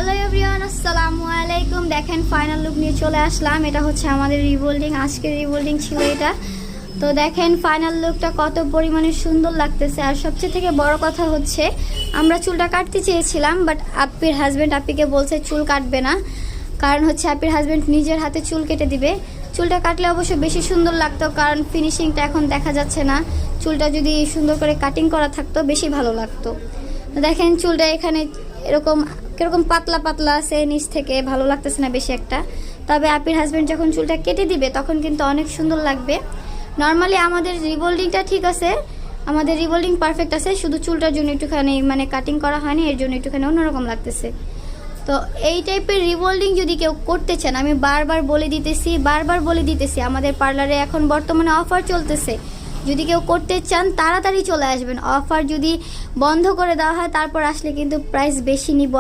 Hello everyone, আসসালামু আলাইকুম। দেখেন ফাইনাল লুক নিয়ে চলে আসলাম। এটা হচ্ছে আমাদের রিভোল্ডিং, আজকের রিভোল্ডিং ছিল এটা। তো দেখেন ফাইনাল লুকটা কত পরিমাণে সুন্দর লাগতেছে। আর সবচেয়ে থেকে বড় কথা হচ্ছে আমরা চুলটা কাটতে চেয়েছিলাম, বাট আপ্পির হাজব্যান্ড আপ্পিকে বলছে চুল কাটবে না, কারণ হচ্ছে আপ্পির হাজব্যান্ড নিজের হাতে চুল কেটে দিবে। চুলটা কাটলে অবশ্য বেশি সুন্দর লাগতো, কারণ ফিনিশিংটা এখন দেখা যাচ্ছে না। চুলটা যদি সুন্দর করে কাটিং করা থাকতো বেশি ভালো লাগতো। দেখেন চুলটা এখানে এরকম কিরকম পাতলা পাতলা আছে, নিচ থেকে ভালো লাগতেছে না বেশি একটা। তবে আপির হাজব্যান্ড যখন চুলটা কেটে দিবে তখন কিন্তু অনেক সুন্দর লাগবে। নর্মালি আমাদের রিভোল্ডিংটা ঠিক আছে, আমাদের রিভোল্ডিং পারফেক্ট আছে, শুধু চুলটার জন্য একটুখানি মানে কাটিং করা হয়নি, এর জন্য একটুখানি অন্যরকম লাগতেছে। তো এই টাইপের রিভোল্ডিং যদি কেউ করতে চান, আমি বারবার বলে দিতেছি আমাদের পার্লারে এখন বর্তমানে অফার চলতেছে। যদি কেউ করতে চান তাড়াতাড়ি চলে আসবেন। অফার যদি বন্ধ করে দেওয়া হয় তারপর আসলে কিন্তু প্রাইস বেশি নিব।